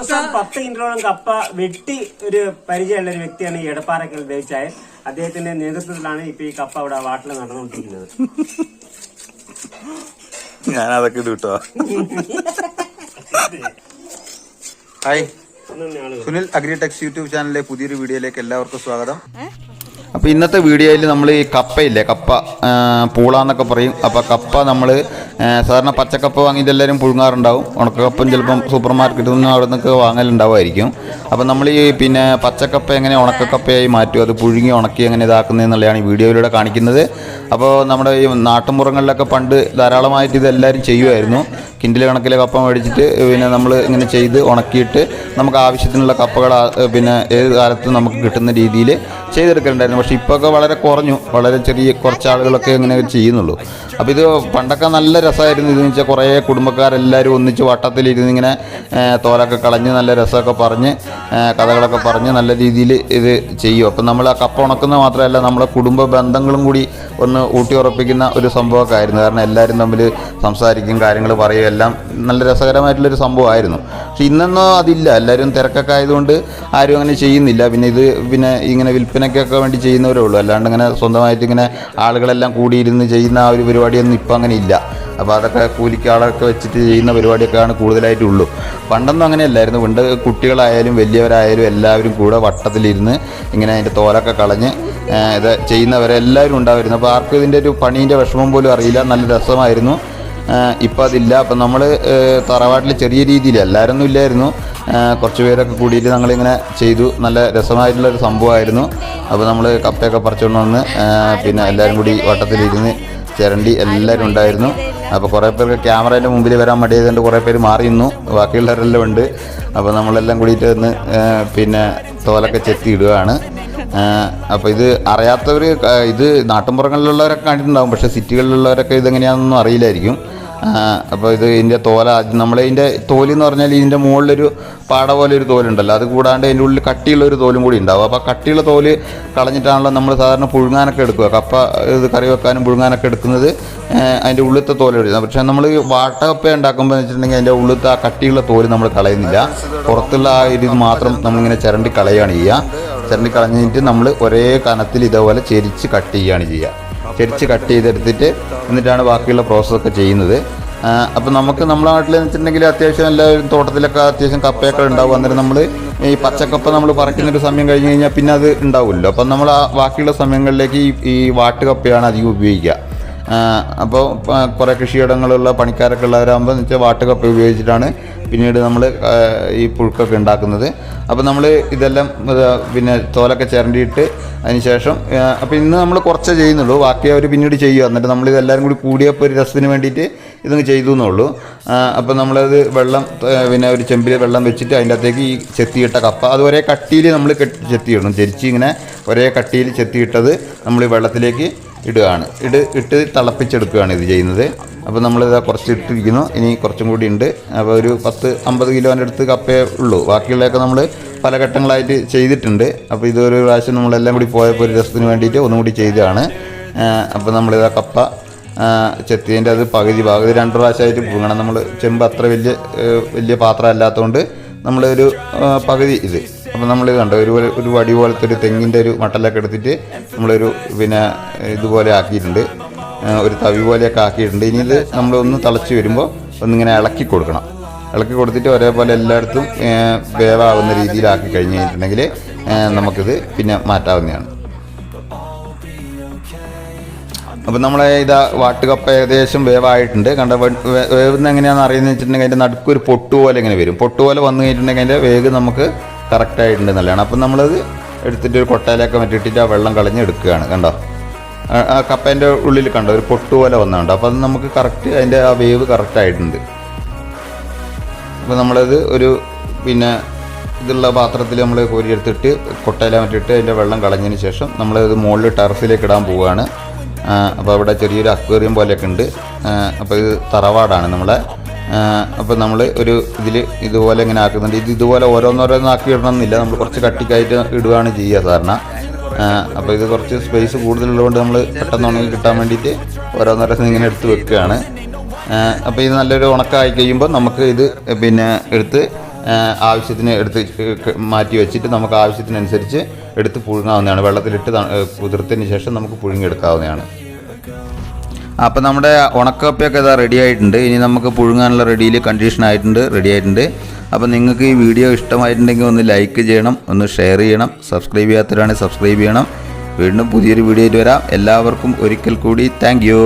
ദിവസം 10 കിലോളം കപ്പ വെട്ടി ഒരു പരിചയമുള്ള ഒരു വ്യക്തിയാണ് ഈ എടപ്പാറക്കൽ ദേവിച്ചായ. അദ്ദേഹത്തിന്റെ നേതൃത്വത്തിലാണ് ഇപ്പൊ ഈ കപ്പ ഇവിടെ വാട്ടിൽ നടന്നുകൊണ്ടിരിക്കുന്നത്. ഞാനതൊക്കെ ഇത് കിട്ടോ. ഹായ്, സുനിൽ അഗ്രിടെക്സ് യൂട്യൂബ് ചാനലിലെ പുതിയൊരു വീഡിയോയിലേക്ക് എല്ലാവർക്കും സ്വാഗതം. അപ്പോൾ ഇന്നത്തെ വീഡിയോയിൽ നമ്മൾ ഈ കപ്പയില്ലേ, കപ്പ പൂളാന്നൊക്കെ പറയും. അപ്പോൾ കപ്പ നമ്മൾ സാധാരണ പച്ചക്കപ്പ വാങ്ങിയിട്ട് എല്ലാവരും പുഴുങ്ങാറുണ്ടാവും. ഉണക്കക്കപ്പം ചിലപ്പം സൂപ്പർ മാർക്കറ്റിൽ നിന്നും അവിടെ നിന്നൊക്കെ വാങ്ങലുണ്ടാവുമായിരിക്കും. അപ്പോൾ നമ്മൾ ഈ പച്ചക്കപ്പ എങ്ങനെ ഉണക്കക്കപ്പയായി മാറ്റും, അത് പുഴുങ്ങി ഉണക്കി എങ്ങനെ ഇതാക്കുന്നതെന്നുള്ളതാണ് ഈ വീഡിയോയിലൂടെ കാണിക്കുന്നത്. അപ്പോൾ നമ്മുടെ ഈ നാട്ടുമ്പുറങ്ങളിലൊക്കെ പണ്ട് ധാരാളമായിട്ട് ഇതെല്ലാവരും ചെയ്യുമായിരുന്നു. കിൻഡിൽ കണക്കിലെ കപ്പ മേടിച്ചിട്ട് നമ്മൾ ഇങ്ങനെ ചെയ്ത് ഉണക്കിയിട്ട് നമുക്ക് ആവശ്യത്തിനുള്ള കപ്പകൾ ഏത് കാലത്തും നമുക്ക് കിട്ടുന്ന രീതിയിൽ ചെയ്തെടുക്കലുണ്ടായിരുന്നു. പക്ഷേ ഇപ്പോഴൊക്കെ വളരെ കുറഞ്ഞു, വളരെ കുറച്ച് ആളുകളൊക്കെ ഇങ്ങനെ ചെയ്യുന്നുള്ളൂ. അപ്പോൾ ഇത് പണ്ടൊക്കെ നല്ല രസമായിരുന്നു. ഇതെന്ന് വെച്ചാൽ കുറേ കുടുംബക്കാരെല്ലാവരും ഒന്നിച്ച് വട്ടത്തിലിരുന്ന് ഇങ്ങനെ തോലൊക്കെ കളഞ്ഞ് നല്ല രസമൊക്കെ പറഞ്ഞ് കഥകളൊക്കെ പറഞ്ഞ് നല്ല രീതിയിൽ ഇത് ചെയ്യും. അപ്പം നമ്മൾ ആ കപ്പ ഉണക്കുന്നത് മാത്രമല്ല, നമ്മളെ കുടുംബ ബന്ധങ്ങളും കൂടി ഒന്ന് ഊട്ടി ഉറപ്പിക്കുന്ന ഒരു സംഭവമൊക്കെ ആയിരുന്നു. കാരണം എല്ലാവരും തമ്മിൽ സംസാരിക്കും, കാര്യങ്ങൾ പറയും, എല്ലാം നല്ല രസകരമായിട്ടുള്ളൊരു സംഭവമായിരുന്നു. പക്ഷെ ഇന്നൊന്നും അതില്ല. എല്ലാവരും തിരക്കൊക്കെ ആയതുകൊണ്ട് ആരും അങ്ങനെ ചെയ്യുന്നില്ല. ഇത് ഇങ്ങനെ വിൽപ്പനയ്ക്കൊക്കെ വേണ്ടി ചെയ്യുന്നവരേ ഉള്ളൂ. അല്ലാണ്ട് ഇങ്ങനെ സ്വന്തമായിട്ട് ഇങ്ങനെ ആളുകളെല്ലാം കൂടിയിരുന്ന് ചെയ്യുന്ന ആ ഒരു പരിപാടിയൊന്നും ഇപ്പം അങ്ങനെ ഇല്ല. അപ്പോൾ അതൊക്കെ കൂലിക്ക് ആളൊക്കെ വെച്ചിട്ട് ചെയ്യുന്ന പരിപാടിയൊക്കെയാണ് കൂടുതലായിട്ടുള്ളൂ. പണ്ടൊന്നും അങ്ങനെയല്ലായിരുന്നു. പണ്ട് കുട്ടികളായാലും വലിയവരായാലും എല്ലാവരും കൂടെ വട്ടത്തിലിരുന്ന് ഇങ്ങനെ അതിൻ്റെ തോലൊക്കെ കളഞ്ഞ് ഇത് ചെയ്യുന്നവരെല്ലാവരും ഉണ്ടായിരുന്നു. അപ്പോൾ ആർക്കും ഇതിൻ്റെ ഒരു പണീൻ്റെ വിഷമം പോലും അറിയില്ല. നല്ല രസമായിരുന്നു. ഇപ്പം അതില്ല. അപ്പം നമ്മൾ തറവാട്ടിൽ ചെറിയ രീതിയിൽ എല്ലാവരൊന്നും ഇല്ലായിരുന്നു, കുറച്ച് പേരൊക്കെ കൂടിയിട്ട് ഞങ്ങളിങ്ങനെ ചെയ്തു. നല്ല രസമായിട്ടുള്ളൊരു സംഭവമായിരുന്നു. അപ്പോൾ നമ്മൾ കപ്പയൊക്കെ പറിച്ചുകൊണ്ട് വന്ന് എല്ലാവരും കൂടി വട്ടത്തിലിരുന്ന് ചിരണ്ടി എല്ലാവരും ഉണ്ടായിരുന്നു. അപ്പോൾ കുറേ പേർക്ക് ക്യാമറേൻ്റെ മുമ്പിൽ വരാൻ മടിയായതുകൊണ്ട് കുറേ പേര് മാറി നിന്നു, ബാക്കിയുള്ളവരെല്ലാം ഉണ്ട്. അപ്പോൾ നമ്മളെല്ലാം കൂടിയിട്ട് ഒന്ന് തോലൊക്കെ ചെത്തി ഇടുകയാണ്. അപ്പോൾ ഇത് അറിയാത്തവർ, ഇത് നാട്ടിൻപുറങ്ങളിലുള്ളവരൊക്കെ കണ്ടിട്ടുണ്ടാകും, പക്ഷേ സിറ്റികളിലുള്ളവരൊക്കെ ഇതെങ്ങനെയാണെന്നൊന്നും അറിയില്ലായിരിക്കും. അപ്പോൾ ഇതിൻ്റെ തോല, നമ്മളതിൻ്റെ തോലെന്ന് പറഞ്ഞാൽ ഇതിൻ്റെ മുകളിലൊരു പാട പോലെ ഒരു തോലുണ്ടല്ലോ, അത് കൂടാണ്ട് അതിൻ്റെ ഉള്ളിൽ കട്ടിയുള്ളൊരു തോലും കൂടി ഉണ്ടാവും. അപ്പോൾ കട്ടിയുള്ള തോല് കളഞ്ഞിട്ടാണല്ലോ നമ്മൾ സാധാരണ പുഴുങ്ങാനൊക്കെ എടുക്കുക. കപ്പ ഇത് കറി വെക്കാനും പുഴുങ്ങാനൊക്കെ എടുക്കുന്നത് അതിൻ്റെ ഉള്ളിലത്തെ തോല് എടുക്കുന്നത്. പക്ഷേ നമ്മൾ വാട്ടക്കപ്പ ഉണ്ടാക്കുമ്പോൾ വെച്ചിട്ടുണ്ടെങ്കിൽ അതിൻ്റെ ഉള്ളിലത്തെ ആ കട്ടിയുള്ള തോല് നമ്മൾ കളയുന്നില്ല. പുറത്തുള്ള ആ ഇത് മാത്രം നമ്മളിങ്ങനെ ചിരണ്ടി കളയുകയാണ് ചെയ്യുക. ചിരണ്ടി കളഞ്ഞിട്ട് നമ്മൾ ഒരേ കനത്തിൽ ഇതേപോലെ ചെരിച്ച് കട്ട് ചെയ്യുകയാണ് ചെയ്യുക. ചെരിച്ച് കട്ട് ചെയ്തെടുത്തിട്ട് എന്നിട്ടാണ് ബാക്കിയുള്ള പ്രോസസ്സൊക്കെ ചെയ്യുന്നത്. അപ്പോൾ നമുക്ക് നമ്മുടെ നാട്ടിൽ വെച്ചിട്ടുണ്ടെങ്കിൽ അത്യാവശ്യം എല്ലാവരും തോട്ടത്തിലൊക്കെ അത്യാവശ്യം കപ്പയൊക്കെ ഉണ്ടാവും. അന്നേരം നമ്മൾ ഈ പച്ചക്കപ്പ നമ്മൾ പറിക്കുന്നൊരു സമയം കഴിഞ്ഞ് കഴിഞ്ഞാൽ പിന്നെ അത് ഉണ്ടാവുമല്ലോ. അപ്പം നമ്മൾ ആ ബാക്കിയുള്ള സമയങ്ങളിലേക്ക് ഈ വാട്ടുകപ്പയാണ് അധികം ഉപയോഗിക്കുക. അപ്പോൾ കുറേ കൃഷിയിടങ്ങളുള്ള പണിക്കാരൊക്കെ ഉള്ളവരാകുമ്പോൾ എന്ന് വെച്ചാൽ വാട്ടുകപ്പ ഉപയോഗിച്ചിട്ടാണ് പിന്നീട് നമ്മൾ ഈ പുഴുക്കൊക്കെ ഉണ്ടാക്കുന്നത്. അപ്പോൾ നമ്മൾ ഇതെല്ലാം തോലൊക്കെ ചിരണ്ടിയിട്ട് അതിന് ശേഷം അപ്പോൾ ഇന്ന് നമ്മൾ കുറച്ചേ ചെയ്യുന്നുള്ളൂ, ബാക്കി അവർ പിന്നീട് ചെയ്യുക. എന്നിട്ട് നമ്മളിതെല്ലാവരും കൂടി കൂടിയപ്പോൾ ഒരു രസത്തിന് വേണ്ടിയിട്ട് ഇതൊന്ന് ചെയ്തു എന്നുള്ളൂ. അപ്പോൾ നമ്മളത് വെള്ളം ഒരു ചെമ്പിൽ വെള്ളം വെച്ചിട്ട് അതിൻ്റെ അകത്തേക്ക് ഈ ചെത്തിയിട്ട കപ്പ അത് ഒരേ കട്ടിയിൽ നമ്മൾ ചെത്തിയിടണം. ചെരിച്ച് ഇങ്ങനെ ഒരേ കട്ടിയിൽ ചെത്തിയിട്ടത് നമ്മൾ ഈ വെള്ളത്തിലേക്ക് ഇടുകയാണ്. ഇട്ട് തിളപ്പിച്ചെടുക്കുകയാണ് ഇത് ചെയ്യുന്നത്. അപ്പോൾ നമ്മളിത് കുറച്ച് ഇട്ടിരിക്കുന്നു, ഇനി കുറച്ചും കൂടി ഉണ്ട്. അപ്പോൾ ഒരു 10-50 കിലോൻ്റെ അടുത്ത് കപ്പയേ ഉള്ളൂ. ബാക്കിയുള്ളതൊക്കെ നമ്മൾ പല ഘട്ടങ്ങളായിട്ട് ചെയ്തിട്ടുണ്ട്. അപ്പോൾ ഇതൊരു പ്രാവശ്യം നമ്മളെല്ലാം കൂടി പോയപ്പോൾ ഒരു രസത്തിന് വേണ്ടിയിട്ട് ഒന്നും കൂടി ചെയ്തതാണ്. അപ്പോൾ നമ്മളിതാ കപ്പ ചെത്തിയതിൻ്റെ അത് പകുതി 2 പ്രാവശ്യമായിട്ട് പുഴുങ്ങണം. നമ്മൾ ചെമ്പ് അത്ര വലിയ പാത്രം അല്ലാത്തതുകൊണ്ട് നമ്മളൊരു പകുതി ഇത്. അപ്പോൾ നമ്മളിത് കണ്ടോ, ഒരു വടി പോലത്തെ ഒരു തെങ്ങിൻ്റെ ഒരു മട്ടലൊക്കെ എടുത്തിട്ട് നമ്മളൊരു ഇതുപോലെ ആക്കിയിട്ടുണ്ട്, ഒരു തവി പോലെയൊക്കെ ആക്കിയിട്ടുണ്ട്. ഇനി ഇത് നമ്മളൊന്ന് തിളച്ച് വരുമ്പോൾ ഒന്നിങ്ങനെ ഇളക്കി കൊടുക്കണം. ഇളക്കി കൊടുത്തിട്ട് ഒരേപോലെ എല്ലായിടത്തും വേവാകുന്ന രീതിയിലാക്കി കഴിഞ്ഞ് കഴിഞ്ഞിട്ടുണ്ടെങ്കിൽ നമുക്കിത് മാറ്റാവുന്നതാണ്. അപ്പം നമ്മളെ വാട്ടുകപ്പ ഏകദേശം വേവായിട്ടുണ്ട്. വേവുന്ന എങ്ങനെയാണെന്ന് അറിയുന്നത് വെച്ചിട്ടുണ്ടെങ്കിൽ അതിൻ്റെ നടുക്കൊരു പൊട്ടുപോലെ ഇങ്ങനെ വരും. പൊട്ടുപോലെ വന്നു കഴിഞ്ഞിട്ടുണ്ടെങ്കിൽ അതിൻ്റെ വേഗ് നമുക്ക് കറക്റ്റായിട്ടുണ്ട് നല്ലതാണ്. അപ്പം നമ്മളത് എടുത്തിട്ട് ഒരു കൊട്ടയിലൊക്കെ മറ്റിട്ടിട്ട് ആ വെള്ളം കളഞ്ഞ് എടുക്കുകയാണ്. കണ്ടോ, ആ കപ്പേൻ്റെ ഉള്ളിൽ കണ്ടോ ഒരു പൊട്ടുപോലെ വന്നുണ്ട്. അപ്പോൾ അത് നമുക്ക് കറക്റ്റ് അതിൻ്റെ ആ വേവ് കറക്റ്റായിട്ടുണ്ട്. അപ്പോൾ നമ്മളത് ഒരു ഇതുള്ള പാത്രത്തിൽ നമ്മൾ കോരിയെടുത്തിട്ട് കൊട്ടയില മറ്റിട്ട് അതിൻ്റെ വെള്ളം കളഞ്ഞതിന് ശേഷം നമ്മളത് മുകളിൽ ടെറസിലേക്ക് ഇടാൻ പോവുകയാണ്. അപ്പോൾ അവിടെ ചെറിയൊരു അക്വേറിയം പോലെയൊക്കെ ഉണ്ട്. അപ്പോൾ ഇത് തറവാടാണ് നമ്മളെ. അപ്പോൾ നമ്മൾ ഒരു ഇതുപോലെ ഇങ്ങനെ ആക്കുന്നുണ്ട്. ഇതുപോലെ ഓരോന്നോരോന്നാക്കി ഇടണമെന്നില്ല, നമ്മൾ കുറച്ച് കട്ടിക്കായിട്ട് ഇടുകയാണ് ചെയ്യുക സാധാരണ. അപ്പോൾ ഇത് കുറച്ച് സ്പേസ് കൂടുതലുള്ളതുകൊണ്ട് നമ്മൾ പെട്ടെന്ന് ഉണങ്ങി കിട്ടാൻ വേണ്ടിയിട്ട് ഓരോന്നോരോന്ന് ഇങ്ങനെ എടുത്ത് വെക്കുകയാണ്. അപ്പോൾ ഇത് നല്ലൊരു ഉണക്കമായി കഴിയുമ്പോൾ നമുക്ക് ഇത് എടുത്ത് ആവശ്യത്തിന് എടുത്ത് മാറ്റി വെച്ചിട്ട് നമുക്ക് ആവശ്യത്തിനനുസരിച്ച് എടുത്ത് പുഴുങ്ങാവുന്നതാണ്. വെള്ളത്തിലിട്ട് കുതിർത്തതിന് ശേഷം നമുക്ക് പുഴുങ്ങിയെടുക്കാവുന്നതാണ്. അപ്പോൾ നമ്മുടെ ഉണക്കപ്പയൊക്കെ ഇതാ റെഡി ആയിട്ടുണ്ട്. ഇനി നമുക്ക് പുഴുങ്ങാനുള്ള കണ്ടീഷൻ റെഡി ആയിട്ടുണ്ട്. അപ്പോൾ നിങ്ങൾക്ക് ഈ വീഡിയോ ഇഷ്ടമായിട്ടുണ്ടെങ്കിൽ ഒന്ന് ലൈക്ക് ചെയ്യണം, ഒന്ന് ഷെയർ ചെയ്യണം, സബ്സ്ക്രൈബ് ചെയ്യാത്തവരാണെങ്കിൽ സബ്സ്ക്രൈബ് ചെയ്യണം. വീണ്ടും പുതിയൊരു വീഡിയോ ആയിട്ട് വരാം. എല്ലാവർക്കും ഒരിക്കൽ കൂടി താങ്ക് യു.